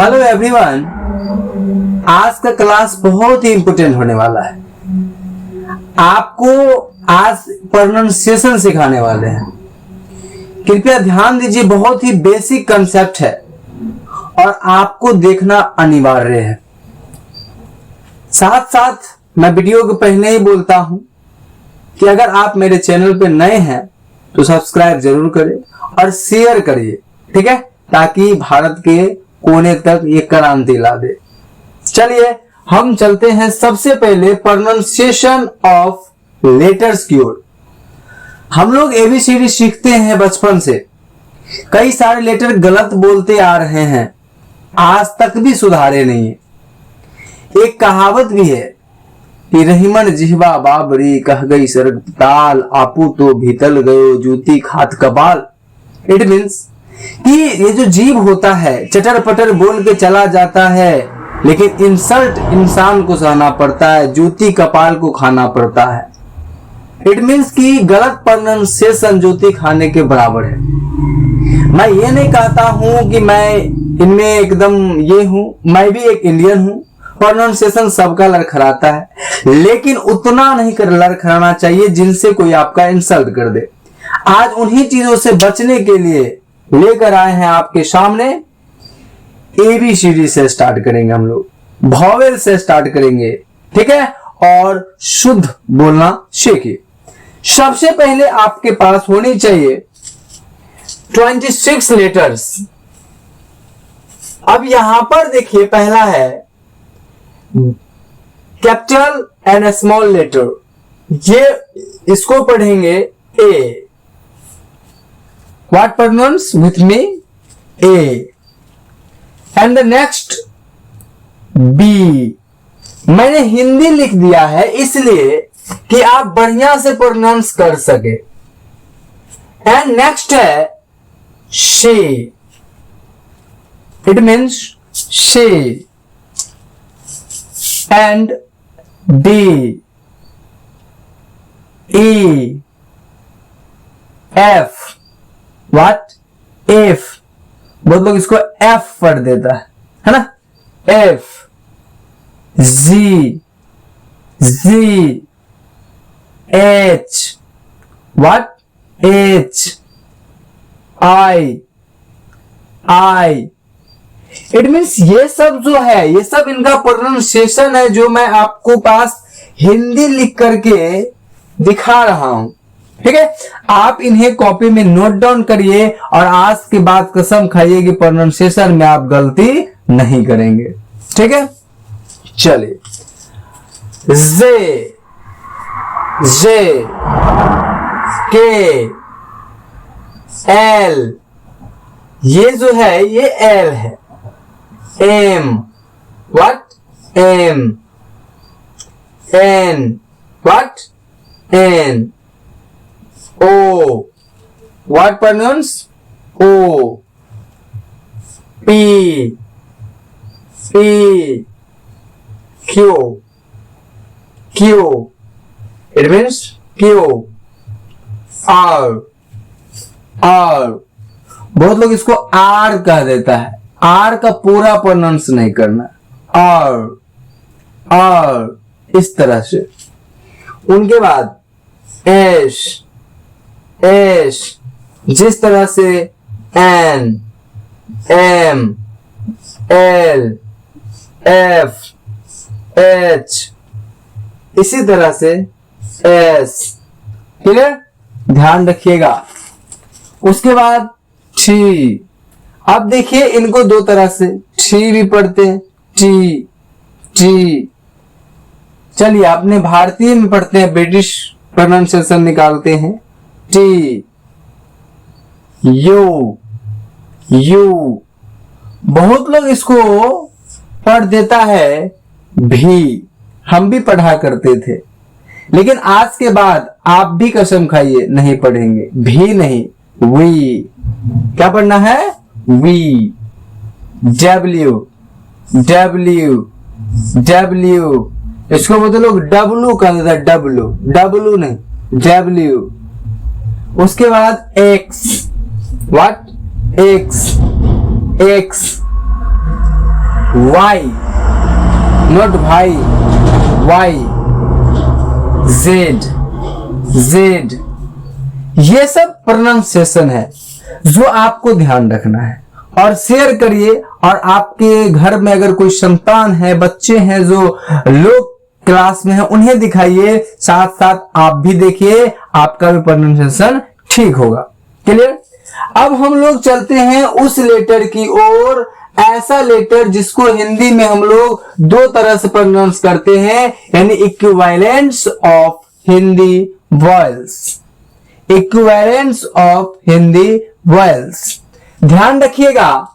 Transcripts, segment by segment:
Hello everyone, आज का class बहुत ही इंपोर्टेंट होने वाला है। आपको आज प्रोनाउंसिएशन सिखाने वाले हैं। कृपया ध्यान दीजिए, बहुत ही बेसिक कंसेप्ट है और आपको देखना अनिवार्य है। साथ साथ मैं वीडियो के पहले ही बोलता हूं कि अगर आप मेरे चैनल पे नए हैं तो सब्सक्राइब जरूर करें और शेयर करिए, ठीक है, ताकि भारत के कोने तक ये क्रांति ला दे। चलिए हम चलते हैं सबसे पहले प्रोनाउंसिएशन ऑफ लेटर्स की ओर। हम लोग एबीसीडी सीखते हैं बचपन से। कई सारे लेटर गलत बोलते आ रहे हैं, आज तक भी सुधारे नहीं है। एक कहावत भी है कि रहीमन जिहवा बाबरी कह गई सरग ताल, आपू तो भीतल गयो जूती खात कबाल। इट मीन्स कि ये जो जीव होता है चटर पटर बोल के चला जाता है, लेकिन इंसल्ट इंसान को सहना पड़ता है, जूती कपाल को खाना पड़ता है। इट मीन्स कि गलत प्रोनाउंसिएशन जूती खाने के बराबर है। मैं ये नहीं कहता हूं कि मैं इनमें एकदम ये हूं, मैं भी एक इंडियन हूं। प्रोनाउंसिएशन सबका लड़खड़ाता है, लेकिन उतना नहीं कर लड़खड़ाना चाहिए जिनसे कोई आपका इंसल्ट कर दे। आज उन्हीं चीजों से बचने के लिए लेकर आए हैं आपके सामने। एबीसीडी से स्टार्ट करेंगे हम लोग, वॉवेल से स्टार्ट करेंगे, ठीक है, और शुद्ध बोलना सीखिए। सबसे पहले आपके पास होनी चाहिए 26 लेटर्स। अब यहां पर देखिए, पहला है कैपिटल एंड स्मॉल लेटर, ये इसको पढ़ेंगे ए। What pronounce with me? A. And the next B. मैंने हिंदी लिख दिया है इसलिए कि आप बढ़िया से प्रोनाउंस कर सके। एंड नेक्स्ट है she. It means she. And D. E. F. What? F. बहुत लोग इसको F पढ़ देता है ना? F. Z. Z. H. What? H. I. It means ये सब जो है, ये सब इनका प्रोनाउंसिएशन है जो मैं आपको पास हिंदी लिख करके दिखा रहा हूं, ठीक है। आप इन्हें कॉपी में नोट डाउन करिए और आज के बाद कसम खाइए कि प्रोनाउंसिएशन में आप गलती नहीं करेंगे, ठीक है। चलिए, जे, जे, के, एल, ये जो है ये एल है। M, what? M, N, what? N. O. What pronounce? O. P. P. Q. Q. It means Q. R. R. बहुत लोग इसको R कह देता है, R का पूरा प्रोनाउंस नहीं करना। R. R. इस तरह से। उनके बाद S. एश, जिस तरह से N, M, L, F, H, इसी तरह से एस, ठीक है, ध्यान रखिएगा। उसके बाद टी। अब देखिए इनको दो तरह से टी भी पढ़ते हैं, टी, टी। चलिए अपने भारतीय में पढ़ते हैं, ब्रिटिश प्रोनाउंसिएशन निकालते हैं। T, you, you. बहुत लोग इसको पढ़ देता है भी, हम भी पढ़ा करते थे, लेकिन आज के बाद आप भी कसम खाइए नहीं पढ़ेंगे, भी नहीं, वी। क्या पढ़ना है? वी। W, W, W. इसको बोलते लोग डब्लू कह देता है, डब्लू, डब्लू नहीं, डब्ल्यू। उसके बाद X, what? X, X. Y, not भाई, वाई, जेड, जेड, ये सब प्रोनाउंसिएशन है जो आपको ध्यान रखना है। और शेयर करिए, और आपके घर में अगर कोई संतान है, बच्चे हैं जो लो क्लास में है, उन्हें दिखाइए, साथ साथ आप भी देखिए, आपका भी प्रोनाउंसिएशन ठीक होगा। क्लियर। अब हम लोग चलते हैं उस लेटर की ओर, ऐसा लेटर जिसको हिंदी में हम लोग दो तरह से प्रोनाउंस करते हैं, यानी equivalents of Hindi vials, equivalents of Hindi vials. ध्यान रखिएगा,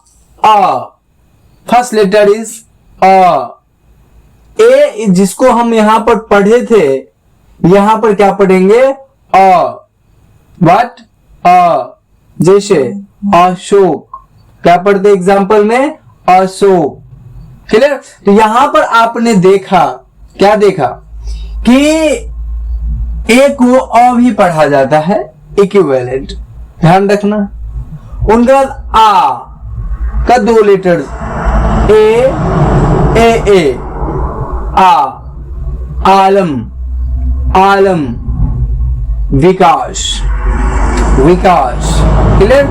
अ, फर्स्ट लेटर इज अ। ए जिसको हम यहां पर पढ़े थे, यहां पर क्या पढ़ेंगे, अ, वट, अ, जैसे अशोक, क्या पढ़ते एग्जाम्पल में, अशोक। क्लियर। तो यहां पर आपने देखा, क्या देखा कि ए को अ भी पढ़ा जाता है, इक्विवेलेंट, ध्यान रखना। उनके बाद आ का दो लेटर, ए, आ, आलम, आलम, विकास, विकास। क्लियर।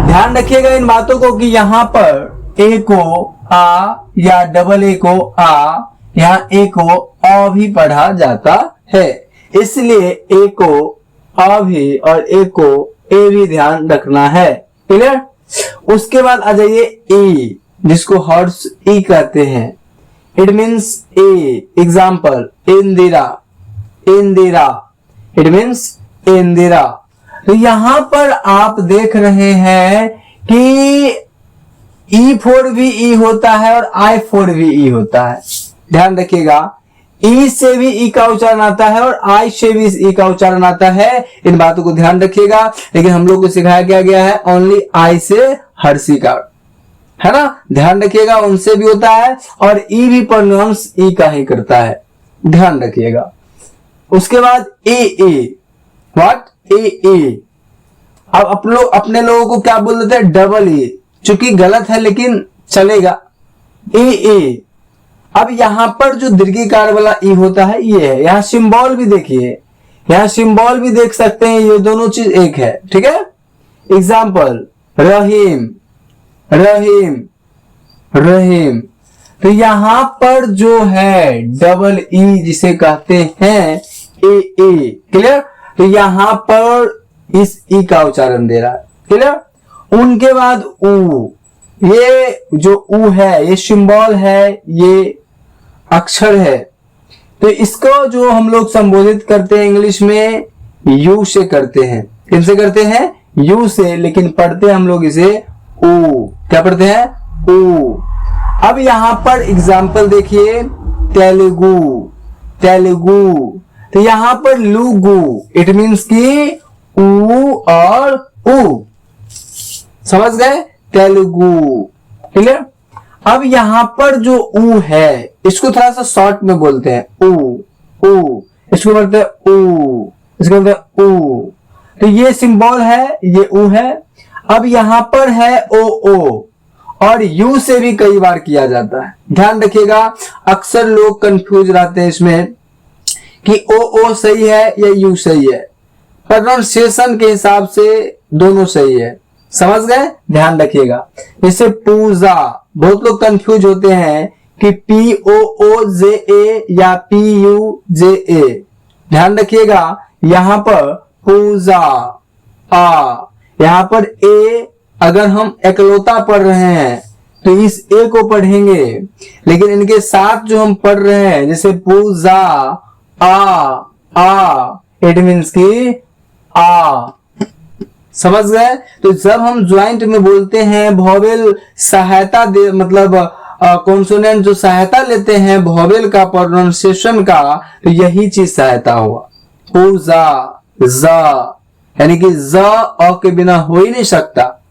ध्यान रखिएगा इन बातों को कि यहां पर ए को आ या डबल ए को आ, यहां ए को अ भी पढ़ा जाता है, इसलिए ए को अ भी और ए को ए भी ध्यान रखना है। क्लियर। उसके बाद आ जाइए ई, जिसको हॉर्स ई कहते हैं, it means A, example Indira, Indira, it means Indira. तो यहां पर आप देख रहे हैं कि ई फोर भी ई होता है और आई फोर भी ई होता है, ध्यान रखिएगा। ई से भी ई का उच्चारण आता है और आई से भी ई का उच्चारण आता है, इन बातों को ध्यान रखिएगा। लेकिन हम लोग को सिखाया गया है ओनली आई से हर्षी का, है ना, ध्यान रखिएगा, उनसे भी होता है और ई भी प्रोनाउंस ई का ही करता है, ध्यान रखिएगा। उसके बाद ए, व्हाट, ए। अब अपने लोगों को क्या बोल देते हैं, डबल ए, चूंकि गलत है लेकिन चलेगा, ए। अब यहां पर जो दीर्घिकार वाला ई होता है ये है, यहां सिंबल भी देखिए, यहां सिंबल भी देख सकते हैं, ये दोनों चीज एक है, ठीक है। एग्जाम्पल रहीम, रहीम, रहीम। तो यहां पर जो है डबल ई जिसे कहते हैं ए, क्लियर। तो यहां पर इस ई का उच्चारण दे रहा है, क्लियर। उनके बाद ऊ, ये जो ऊ है ये सिंबल है, ये अक्षर है, तो इसको जो हम लोग संबोधित करते हैं इंग्लिश में यू से करते हैं, किनसे करते हैं, यू से, लेकिन पढ़ते हम लोग इसे ऊ, क्या पढ़ते हैं, ऊ। अब यहां पर एग्जाम्पल देखिए, तेलुगु, तेलुगु। तो यहां पर लुगु, इट मीन्स की ऊ और ऊ, समझ गए, तेलुगु। क्लियर। अब यहां पर जो ऊ है इसको थोड़ा सा शॉर्ट में बोलते हैं, ऊ, इसको बोलते हैं ऊ, इसको बोलते हैं ऊ। तो ये सिंबल है, ये ऊ है। अब यहां पर है ओ, और यू से भी कई बार किया जाता है, ध्यान रखिएगा। अक्सर लोग कंफ्यूज रहते हैं इसमें कि ओ सही है या यू सही है, प्रोनाउंसिएशन के हिसाब से दोनों सही है, समझ गए, ध्यान रखिएगा। जैसे पूजा, बहुत लोग कंफ्यूज होते हैं कि POOJA या PUJA, ध्यान रखिएगा। यहां पर पूजा, यहां पर ए, अगर हम एकलौता पढ़ रहे हैं तो इस ए को पढ़ेंगे, लेकिन इनके साथ जो हम पढ़ रहे हैं जैसे पूजा, इट मीन्स की आ, समझ गए। तो जब हम ज्वाइंट में बोलते हैं, वोवेल सहायता दे, मतलब कॉन्सोनेंट जो सहायता लेते हैं वोवेल का, प्रोनाउंसिएशन का, तो यही चीज सहायता हुआ, पूजा, ज, यानी कि ज अ के बिना हो ही नहीं सकता,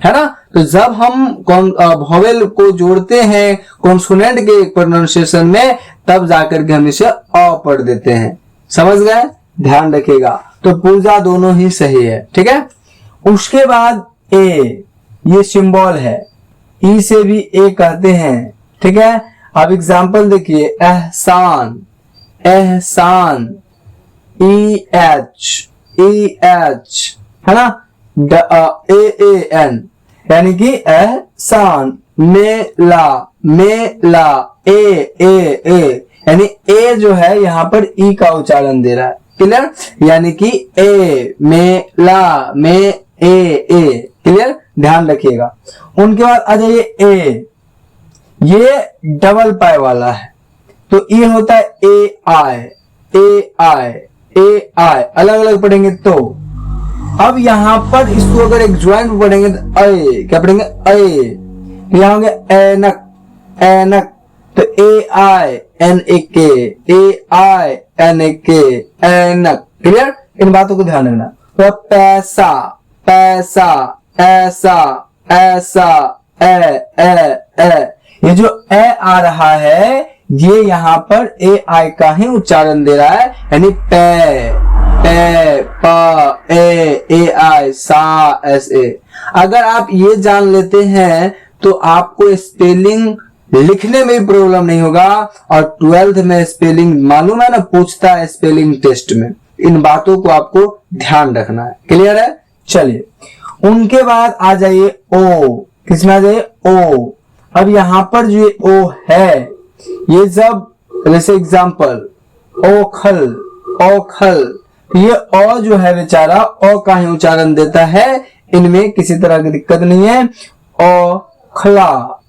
है ना। तो जब हम वोवेल को जोड़ते हैं कॉन्सोनेंट के प्रोनाउंसिएशन में, तब जाकर के हम इसे अ पढ़ देते हैं, समझ गए, ध्यान रखिएगा। तो पूजा दोनों ही सही है, ठीक है। उसके बाद ए, ये सिंबल है, ई से भी ए कहते हैं, ठीक है। अब एग्जाम्पल देखिए, एहसान, एहसान, EH है ना, AAN, यानी कि एहसान। मेला, मेला, ए यानी ए जो है यहाँ पर ई का उच्चारण दे रहा है, क्लियर, यानी कि ए, मेला, में ए, क्लियर, ध्यान रखिएगा। उनके बाद आ जाइए ए, ये डबल पाई वाला है, तो ये होता है AI, अलग अलग पढ़ेंगे तो। अब यहां पर इसको अगर एक ज्वाइंट में पढ़ेंगे तो अय, क्या पढ़ेंगे, अय, यहां होंगे ऐनक, ऐनक, तो AINAK, ऐनक, क्लियर, इन बातों को ध्यान रखना। तो पैसा, पैसा, ऐसा, ऐसा, ए, ये जो ए आ रहा है ये यहाँ पर AI का ही उच्चारण दे रहा है, यानी पे, प, AI, सा, SA। अगर आप ये जान लेते हैं तो आपको स्पेलिंग लिखने में भी प्रॉब्लम नहीं होगा, और 12th में स्पेलिंग मालूम है ना, पूछता है स्पेलिंग टेस्ट में। इन बातों को आपको ध्यान रखना है, क्लियर है। चलिए उनके बाद आ जाइए ओ, किसमें आ जाइए, ओ। अब यहां पर जो ओ है, ये जब जैसे एग्जाम्पल ओखल, ओखल, ये ओ जो है बेचारा ओ का ही उच्चारण देता है, इनमें किसी तरह की दिक्कत नहीं है। ओ खला,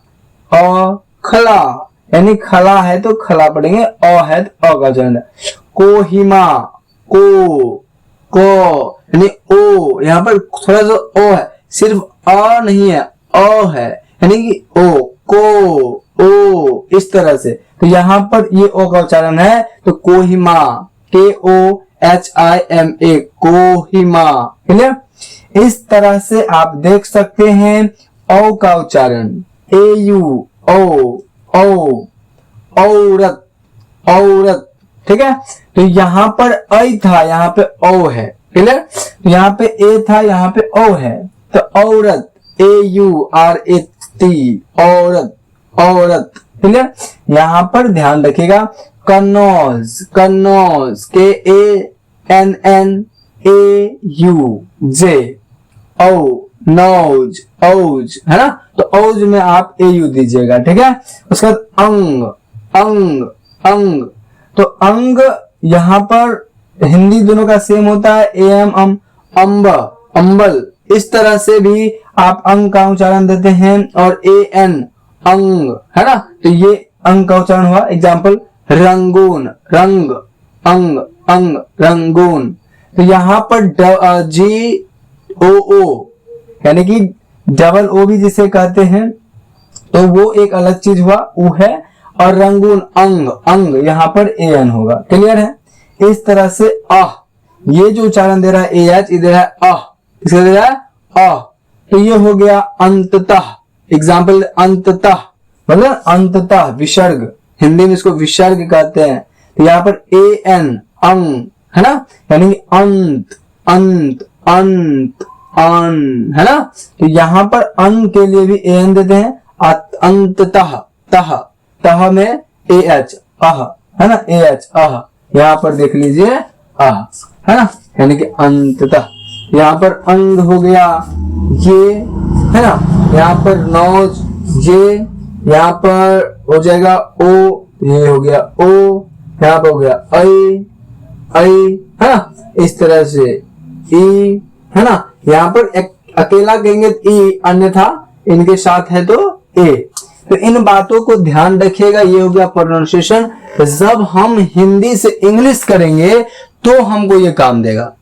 ओ खला, यानी खला है तो खला पढ़ेंगे, ओ है तो ओ का उच्चारण है। कोहिमा, को यानी ओ, यहाँ पर थोड़ा सा ओ है, सिर्फ अ नहीं है, ओ है, यानी कि ओ, को, ओ, इस तरह से। तो यहाँ पर ये ओ का उच्चारण है, तो कोहिमा, KOHIMA, कोहिमा, क्लियर। इस तरह से आप देख सकते हैं ओ का उच्चारण, AU, ओ, औरत, औरत, ठीक है। तो यहाँ पर ऐ था, यहाँ पे ओ है, क्लियर। यहाँ पे ए था, यहाँ पे ओ है, तो औरत, AURAT, औरत, औरत, क्लियर। यहाँ पर ध्यान रखिएगा, कन्नौज, कन्नौज, KANNAUJ, नौज, औज, है ना, तो औज में आप AU दीजिएगा, ठीक है। उसके बाद अंग, अंग, अंग, तो अंग यहाँ पर हिंदी दोनों का सेम होता है, AM, अम्ब, अम्बल, इस तरह से भी आप अंग का उच्चारण देते हैं, और AN, अंग, है ना, तो ये अंग का उच्चारण हुआ। एग्जाम्पल रंगून, रंग, अंग, अंग, रंगून। तो यहाँ पर GOO, यानी कि डबल ओ भी जिसे कहते हैं, तो वो एक अलग चीज हुआ, वो है। और रंगून, अंग, अंग, यहाँ पर AN होगा, क्लियर है। इस तरह से ये जो उच्चारण दे रहा है AH, इधर है इसे दे रहा है तो ये हो गया अंततः। एग्जाम्पल अंततः, मतलब अंततः विसर्ग, हिंदी में इसको विसर्ग कहते हैं। तो यहाँ पर AN, अंग, है ना, यानी अंत, अंत, अंत, अन, है ना। तो यहाँ पर अन के लिए भी AN देते हैं, अंततः, तह, तह में AH, है ना, AH, यहाँ पर देख लीजिए है ना, यानी कि अंततः। यहाँ पर अंग हो गया ये, है ना, यहाँ पर नौज, ये, यहाँ पर हो जाएगा ओ, ये हो गया ओ, यहाँ पर हो गया ऐ, है ना, इस तरह से ई, है ना। यहाँ पर एक अकेला कहेंगे ई, अन्यथा इनके साथ है तो ए। तो इन बातों को ध्यान रखिएगा, ये हो गया प्रोनाउंसिएशन। जब हम हिंदी से इंग्लिश करेंगे तो हमको ये काम देगा,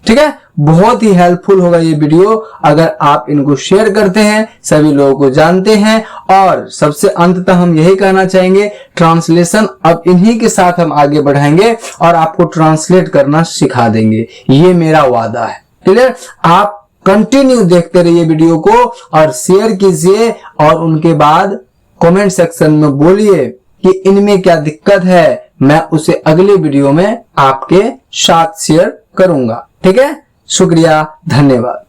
ठीक है। बहुत ही हेल्पफुल होगा ये वीडियो अगर आप इनको शेयर करते हैं, सभी लोगों को जानते हैं। और सबसे अंततः हम यही कहना चाहेंगे, ट्रांसलेशन अब इन्हीं के साथ हम आगे बढ़ाएंगे और आपको ट्रांसलेट करना सिखा देंगे, ये मेरा वादा है, क्लियर। आप कंटिन्यू देखते रहिए वीडियो को और शेयर कीजिए, और उनके बाद कमेंट सेक्शन में बोलिए कि इनमें क्या दिक्कत है, मैं उसे अगले वीडियो में आपके साथ शेयर करूंगा, ठीक है। शुक्रिया, धन्यवाद।